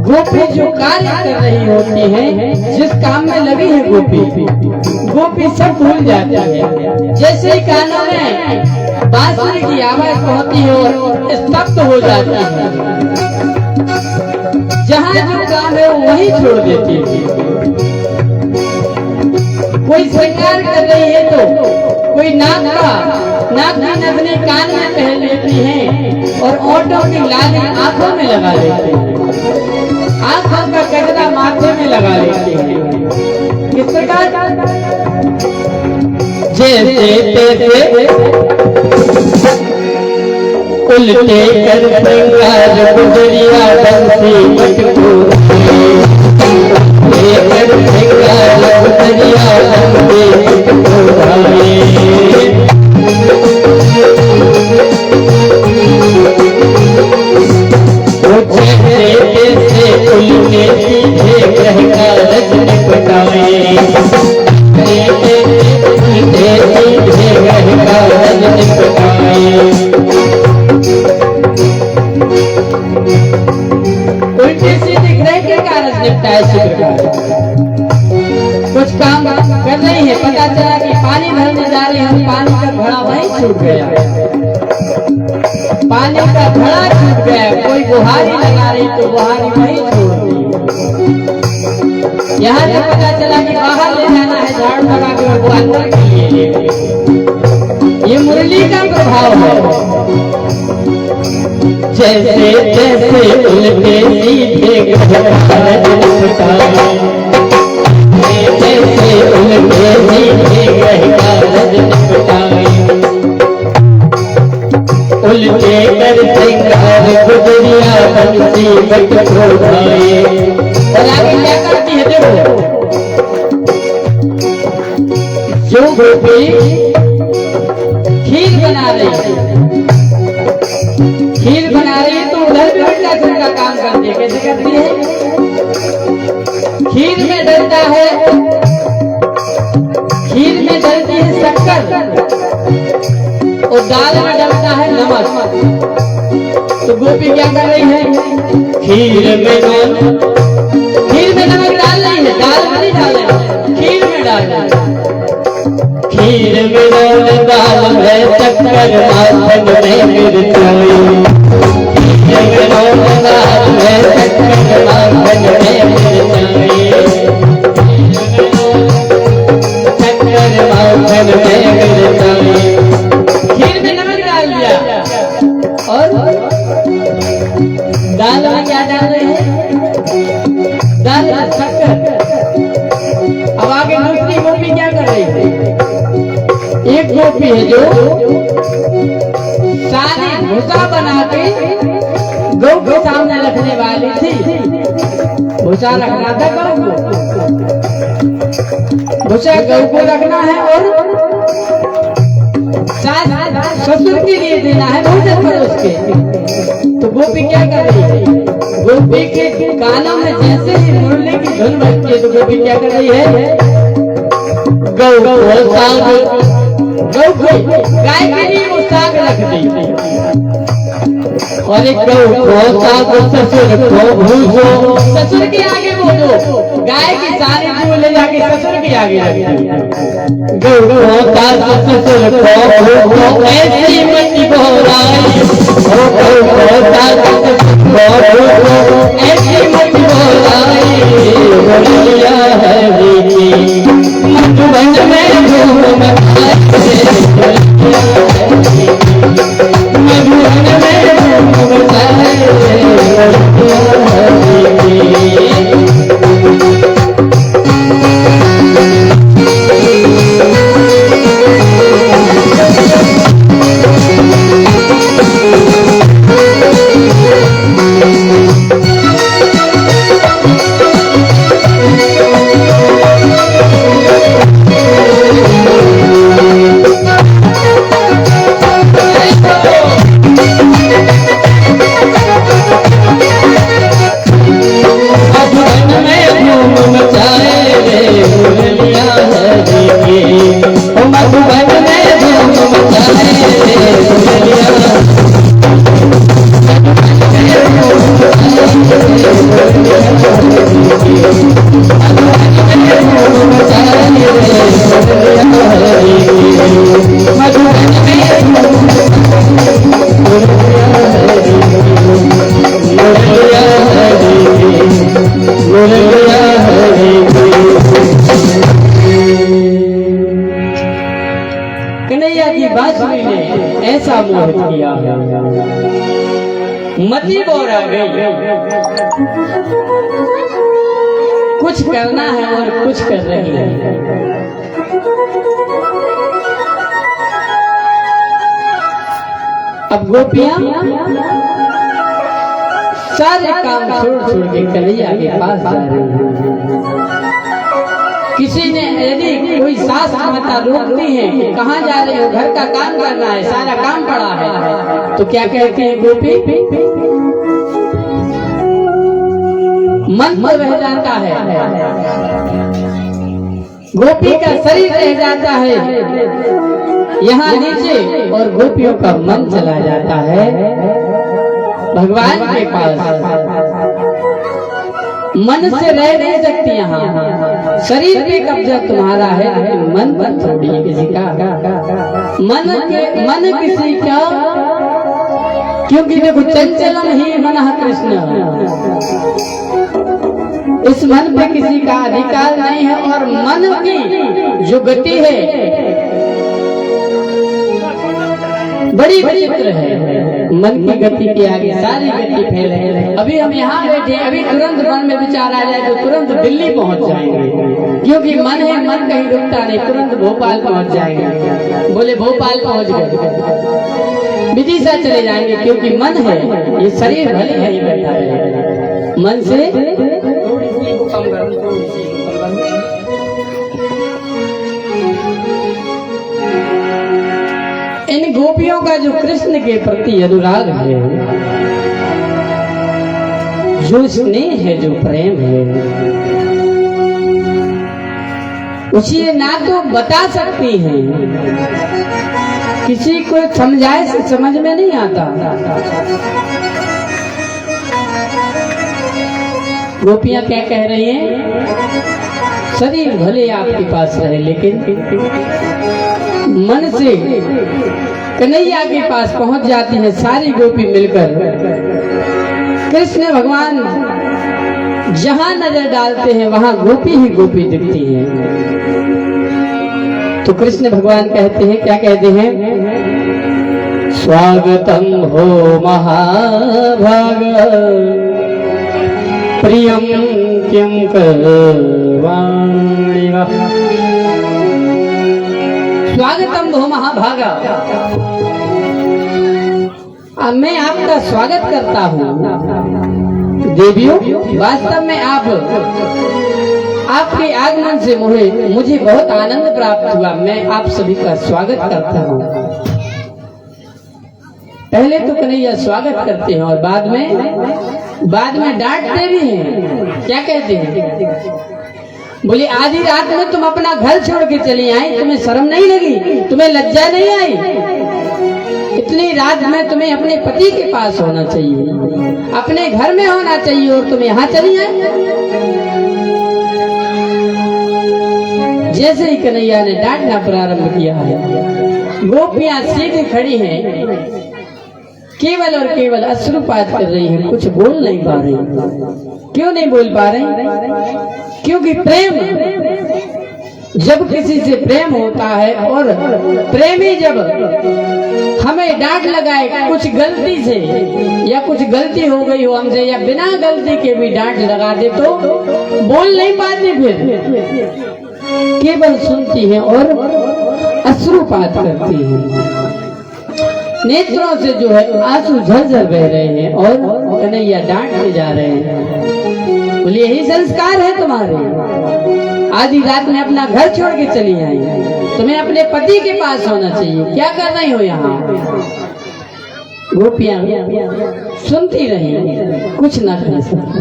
गोपी जो कार्य कर रही होती है, जिस काम में लगी है गोपी सब भूल जाती है। जैसे ही कानों में बांसुरी की आवाज पहुंचती है और स्तब्ध हो जाती है, जहाँ जो काम है वो वहीं छोड़ देती है। कोई श्रृंगार कर रही है तो कोई नाक की नथनी कान में पहन लेती है और ओंठों की लाली आंखों में लगा लेती है, आंखों का गजरा माथे में लगा लेती है। किस प्रकार? जैसे तैसे उल्टे कर श्रृंगार गुजरिया बंसी मटको लेकर श्रृंगार गुजरिया बंसी मटको उल्टे सीधे ग्रह का रजन पटाए, उल्टे सीधे ग्रह का रजन पटाए। उल्टे सीधे ग्रह के कारण निपटाए। कुछ काम कर रही है, पता चला कि पानी भरने जा रही है, पानी का घड़ा वहीं छूट गया, पानी का घड़ा छूट गया। कोई बुहारी लगा रही तो बुहारी वहीं छोड़ दी। यहाँ से पता चला कि बाहर ले जाना है, झाड़ू लगा के वो अंदर के लिए ले गए। ये मुरली का प्रभाव है। जैसे जैसे उल्टे सीधे जैसे उल्टे सीधे उल्टे कर श्रृंगार गुजरिया बंसी मटको ढाए। और आगे क्या करती है देखो, जो गोपी खीर बना रही है, खीर बना रही है तो उधर भी उल्टा सीधा काम करती है। कैसे करती है? खीर में डलता है, खीर में डलती है शक्कर और दाल में डलता है नमक। तो गोपी क्या कर रही है? खीर में नमक डाल रही है, दाल में नहीं डाल रही है, खीर में डाल रही है। खीर में दाल में शक्कर माखन में मिर्चाई, खीर में दाल में शक्कर माखन में मिर्चाई, शक्कर माखन में मिर्चाई। खीर में नमक डाल दिया और दाल में क्या डाल रहे हैं? दाल में शक्कर। अब आगे दूसरी गोपी क्या कर रही थी? एक गोपी है जो सारी भूसा बना के गौ के सामने रखने वाली थी। भूसा रखना था गौ को, भूसा गौ को रखना है और ससुर के लिए देना है भोजन परोस के। तो गोपी क्या कर रही है? गोपी के कानों में जैसे ही मुरली की धुन बजती है तो गोपी क्या कर रही है? गौ गाय के लिए वो साग रख दी और एक गौ साग ससुर को भूसो, ससुर के आगे बोलो, गाय की सारी दूध ले जाके ससुर के आगे रख दी। गौ साग ससुर को भूसो ऐसी मटी बोलाई, गौ साग ससुर को भूसो ऐसी मटी बोलाई। बोलिया है मधुबन में घूम मती बोर आ गई। कुछ करना है और कुछ कर रही है। अब गोपियां सारे काम छोड़ के कन्हैया के पास जा रही है। किसी ने यदि कोई सास माता रोकती है कि कहाँ जा रहे हो, घर का काम करना है, सारा काम पड़ा है, तो क्या कहते हैं गोपी? मन तो रह जाता है, गोपी का शरीर रह जाता है यहाँ नीचे, और गोपियों का मन चला जाता है भगवान के पास। मन से रह नहीं सकती यहाँ, शरीर पे कब्जा तुम्हारा है, लेकिन मन पर थोड़ी किसी का। मन किसी का, क्योंकि देखो चंचलम ही मन कृष्ण, इस मन पे किसी का अधिकार नहीं है। और मन की जो गति है बड़ी विचित्र है। मन की गति के आगे सारी गति फेल है। अभी हम यहाँ बैठे, अभी तुरंत मन में विचार आ जाए तो तुरंत दिल्ली पहुँच जाएंगे, क्योंकि मन है, मन कहीं रुकता नहीं, तुरंत भोपाल पहुँच जाएंगे। बोले भोपाल पहुँच गए, विदिशा चले जाएंगे, क्योंकि मन है, ये शरीर भले नहीं बैठा है। मन से इन गोपियों का जो कृष्ण के प्रति अनुराग है, जो स्नेह है, जो प्रेम है, उसे ना तो बता सकती हैं, किसी को समझाए से समझ में नहीं आता। गोपियां क्या कह रही हैं? शरीर भले आपके पास रहे, लेकिन मन से कन्हैया के पास पहुंच जाती है सारी गोपी मिलकर। कृष्ण भगवान जहां नजर डालते हैं वहां गोपी ही गोपी दिखती है। तो कृष्ण भगवान कहते हैं, क्या कहते हैं? स्वागतम हो महाभाग प्रियम किम करवाणि। स्वागतम भो महाभागा, मैं आपका स्वागत करता हूँ। देवियों, वास्तव में आपके आगमन से मुझे बहुत आनंद प्राप्त हुआ। मैं आप सभी का स्वागत करता हूँ। पहले तो कन्हैया स्वागत करते हैं और बाद में डांटते भी हैं। क्या कहते हैं? बोले आधी रात में तुम अपना घर छोड़ के चली आई, तुम्हें शर्म नहीं लगी? तुम्हें लज्जा नहीं आई? इतनी रात में तुम्हें अपने पति के पास होना चाहिए, अपने घर में होना चाहिए, और तुम यहाँ चली आई। जैसे ही कन्हैया ने डांटना प्रारंभ किया है, गोपियां सीधी खड़ी हैं, केवल और केवल अश्रुपात कर रही हैं, कुछ बोल नहीं पा रही। क्यों नहीं बोल पा रही? क्योंकि प्रेम, जब किसी से प्रेम होता है और प्रेमी जब हमें डांट लगाए कुछ गलती से, या कुछ गलती हो गई हो हमसे, या बिना गलती के भी डांट लगा दे, तो बोल नहीं पाती, फिर केवल सुनती है और अश्रुपात करती है। नेत्रों से जो है आंसू झरझर बह रहे हैं और कन्हैया डांटते जा रहे हैं। बोलिए यही संस्कार है तुम्हारे? आधी रात में अपना घर छोड़ के चली आई, तुम्हें अपने पति के पास होना चाहिए, क्या कर रही हो यहाँ? गोपियां सुनती रही, कुछ न कर सकती।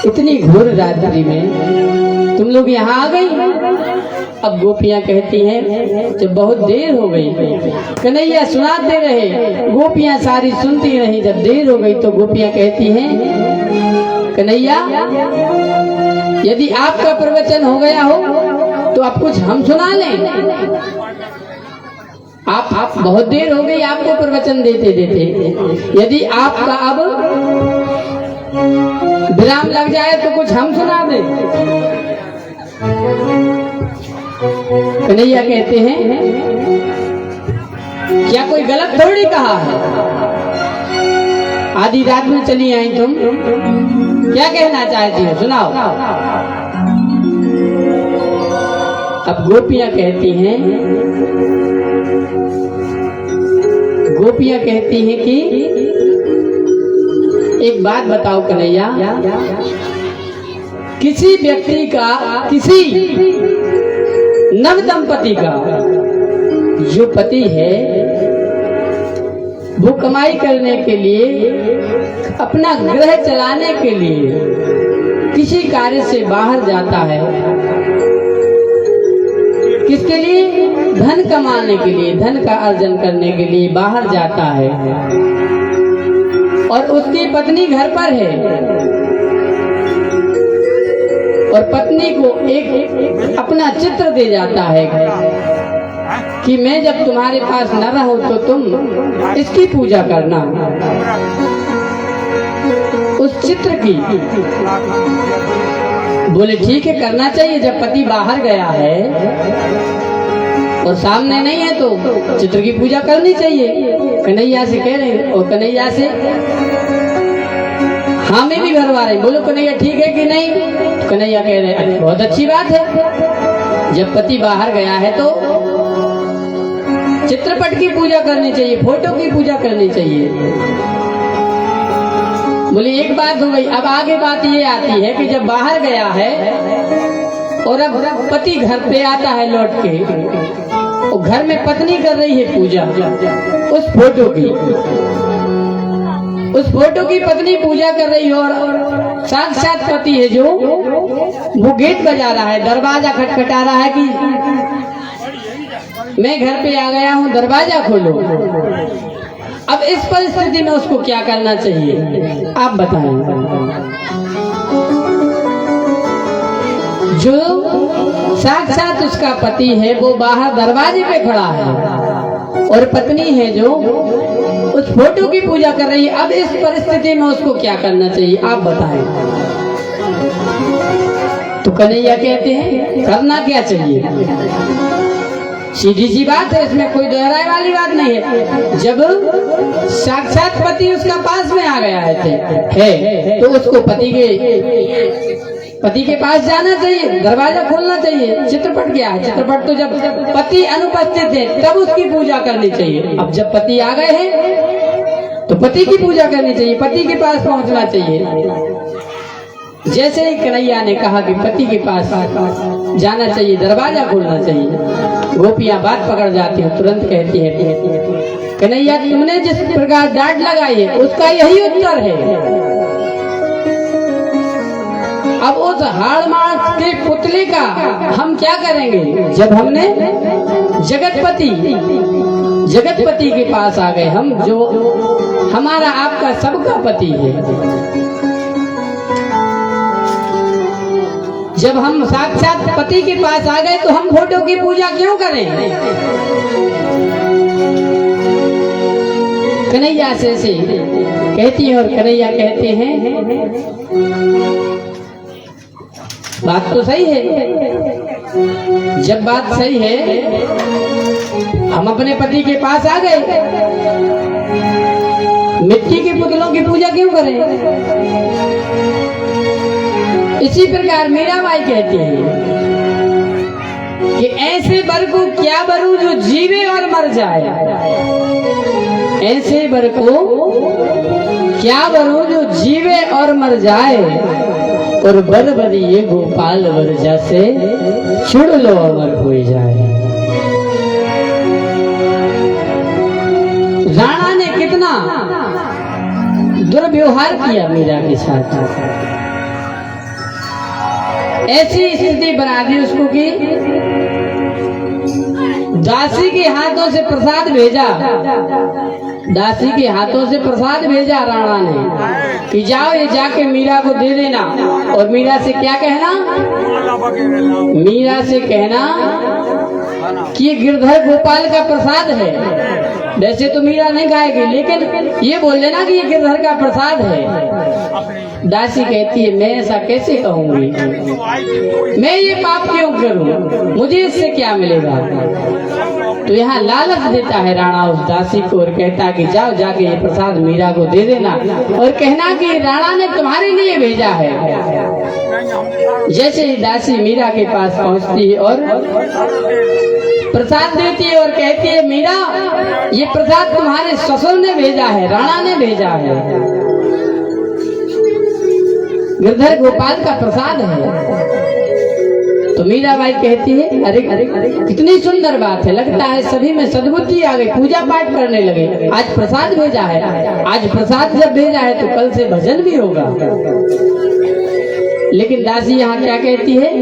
इतनी घोर रात्रि में तुम लोग यहाँ आ गई। अब गोपियां कहती हैं जब बहुत देर हो गई, कन्हैया सुनाते रहे, गोपियां सारी सुनती रही। जब देर हो गई तो गोपियां कहती हैं, कन्हैया यदि आपका प्रवचन हो गया हो तो आप कुछ हम सुना लें। आप बहुत देर हो गई आपको प्रवचन देते देते, यदि आपका अब विराम लग जाए तो कुछ हम सुना दें। कन्हैया कहते हैं क्या कोई गलत थोड़ी कहा है? आधी रात में चली आई तुम, क्या कहना चाहती हो, सुनाओ। अब गोपियां कहती हैं कि एक बात बताओ कन्हैया, किसी व्यक्ति का, किसी नव दंपति का जो पति है वो कमाई करने के लिए, अपना गृह चलाने के लिए किसी कार्य से बाहर जाता है, किसके लिए, धन कमाने के लिए, धन का अर्जन करने के लिए बाहर जाता है, और उसकी पत्नी घर पर है, और पत्नी को एक अपना चित्र दे जाता है कि मैं जब तुम्हारे पास न रहूं तो तुम इसकी पूजा करना, उस चित्र की। बोले ठीक है, करना चाहिए, जब पति बाहर गया है और सामने नहीं है तो चित्र की पूजा करनी चाहिए। कन्हैया से कह रहे, और कन्हैया से हाँ मैं भी भरवा रही। बोलो कन्हैया ठीक है कि नहीं? तो कन्हैया कह रहे बहुत अच्छी बात है, जब पति बाहर गया है तो चित्रपट की पूजा करनी चाहिए, फोटो की पूजा करनी चाहिए। बोले एक बात हो गई। अब आगे बात ये आती है कि जब बाहर गया है और अब पति घर पे आता है लौट के, और घर में पत्नी कर रही है पूजा उस फोटो की, उस फोटो की पत्नी पूजा कर रही है, और साक्षात पति है जो वो गेट बजा रहा है, दरवाजा खटखटा रहा है कि मैं घर पे आ गया हूँ, दरवाजा खोलो। अब इस परिस्थिति में उसको क्या करना चाहिए आप बताएं। जो साक्षात उसका पति है वो बाहर दरवाजे पे खड़ा है, और पत्नी है जो उस फोटो की पूजा कर रही है। अब इस परिस्थिति में उसको क्या करना चाहिए आप बताएं। तो कन्हैया कहते हैं करना क्या चाहिए, सीधी सी बात है, इसमें कोई दोहराए वाली बात नहीं है। जब साक्षात पति उसका पास में आ गया है तो उसको पति के पास जाना चाहिए, दरवाजा खोलना चाहिए। चित्रपट क्या है, चित्रपट तो जब पति अनुपस्थित है तब उसकी पूजा करनी चाहिए। अब जब पति आ गए हैं तो पति की पूजा करनी चाहिए, पति के पास पहुंचना चाहिए। जैसे ही कन्हैया ने कहा कि पति के पास जाना चाहिए, दरवाजा खोलना चाहिए, गोपियां बात पकड़ जाती हैं, तुरंत कहती है कन्हैया तुमने जिस प्रकार डांट लगाई है उसका यही उत्तर है। अब उस हाड़ मार्च के पुतले का हम क्या करेंगे, जब हमने जगतपति के पास आ गए, हम जो हमारा आपका सबका पति है, जब हम साक्षात पति के पास आ गए तो हम फोटो की पूजा क्यों करें। कन्हैया से कहती है, और कन्हैया कहते हैं बात तो सही है। जब बात सही है, हम अपने पति के पास आ गए, मिट्टी के पुतलों की पूजा क्यों करें। इसी प्रकार मीराबाई कहती है कि ऐसे बर को क्या बरू जो जीवे और मर जाए, ऐसे बर को क्या बरू जो जीवे और मर जाए, और बर बरिए गोपाल वर्जा से छुड़ लो अमर हो जाए। राणा ने कितना दुर्व्यवहार किया मीरा के साथ, ऐसी स्थिति बना दी उसको कि दासी के हाथों से प्रसाद भेजा, दासी के हाथों से प्रसाद भेजा राणा ने कि जाओ ये जाके मीरा को दे देना, और मीरा से क्या कहना, मीरा से कहना कि ये गिरधर गोपाल का प्रसाद है। वैसे तो मीरा नहीं खाएगी, लेकिन ये बोल देना कि ये गिरधर का प्रसाद है। दासी कहती है मैं ऐसा कैसे कहूंगी, मैं ये पाप क्यों करूं, मुझे इससे क्या मिलेगा। तो यहाँ लालच देता है राणा उस दासी को और कहता कि जाओ जाके ये प्रसाद मीरा को दे देना और कहना कि राणा ने तुम्हारे लिए भेजा है। जैसे ही दासी मीरा के पास पहुंचती है और प्रसाद देती है और कहती है मीरा ये प्रसाद तुम्हारे ससुर ने भेजा है, राणा ने भेजा है, गिरधर गोपाल का प्रसाद है। तो मीराबाई कहती है अरे अरे अरे कितनी सुंदर बात है, लगता है सभी में सद्बुद्धि आ गई, पूजा पाठ करने लगे। आज प्रसाद भेजा है, आज प्रसाद जब भेजा है तो कल से भजन भी होगा। लेकिन दासी यहाँ क्या कहती है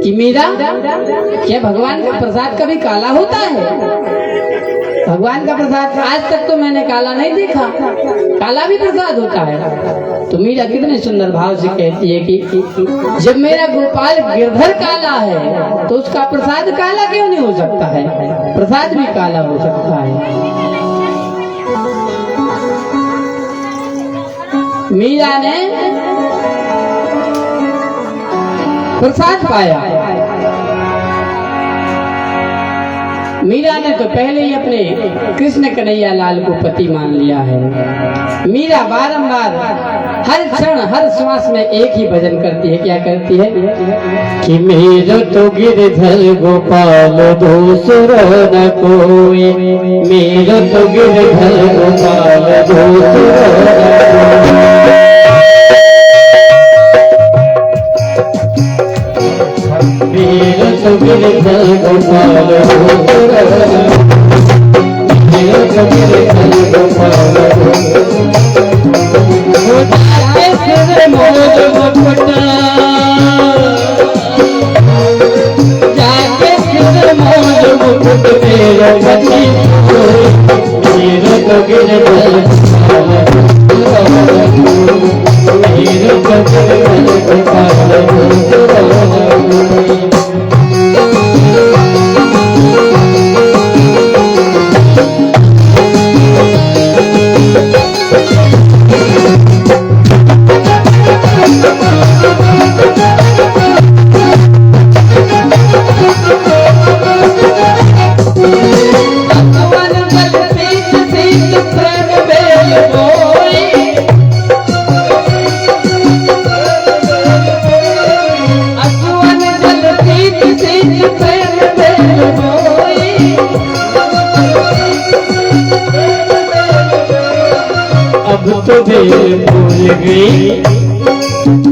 कि मीरा क्या भगवान का प्रसाद कभी काला होता है? भगवान का प्रसाद आज तक तो मैंने काला नहीं देखा, काला भी प्रसाद होता है। तो मीरा कितने सुंदर भाव से कहती है कि जब मेरा गोपाल गिरधर काला है तो उसका प्रसाद काला क्यों नहीं हो सकता है? प्रसाद भी काला हो सकता है। मीरा ने प्रसाद पाया। मीरा ने तो पहले ही अपने कृष्ण कन्हैया लाल को पति मान लिया है। मीरा बारंबार हर क्षण हर श्वास में एक ही भजन करती है। क्या करती है कि मेरा तो गिरधर गोपाल दूसरा न कोई, मेरा तो गिरधर गोपाल दूसरा न कोई। मेरा तो गिरधर गोपाल दूसरा न कोई, मेरा तो गिरधर गोपाल दूसरा मोज मुकुटा जाके सिर मोज मुकुट मेरा पति मेरा तो गिरधर मेरा तो गिरधर तो बेल फूल गई,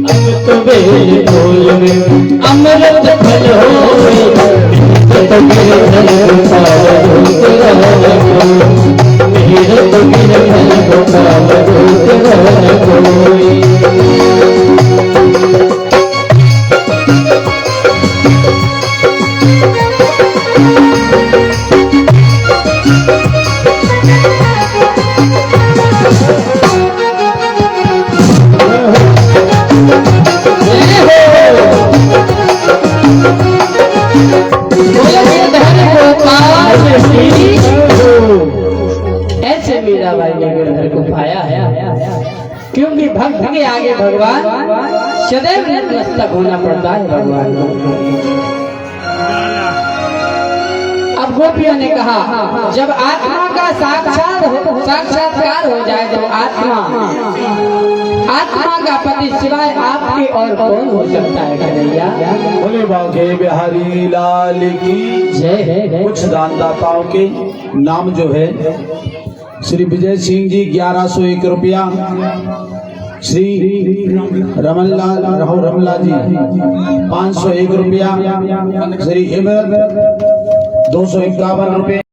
अब तो बेल फूल गई, अमृत फल हो गई, तो गिरधर गोपाल दूसरा न कोई, मेरा तो गिरधर गोपाल दूसरा न कोई। ऐसे मीराबाई ने गिरधर को पाया है, क्योंकि भक्त के आगे भगवान सदैव नतमस्तक होना पड़ता है भगवान को। अब गोपियों ने कहा जब आत्मा का साक्षात्कार हो जाए तो आत्मा का पति सिवाय आपके और कौन हो सकता है कन्हैया? बोले बांके बिहारी लाल की जय। कुछ दानदाताओं के नाम जो है श्री विजय सिंह जी 1101 रुपया, श्री रमनलाल राहुल रमला जी 501 रुपया, श्री इमरत 251 रुपये।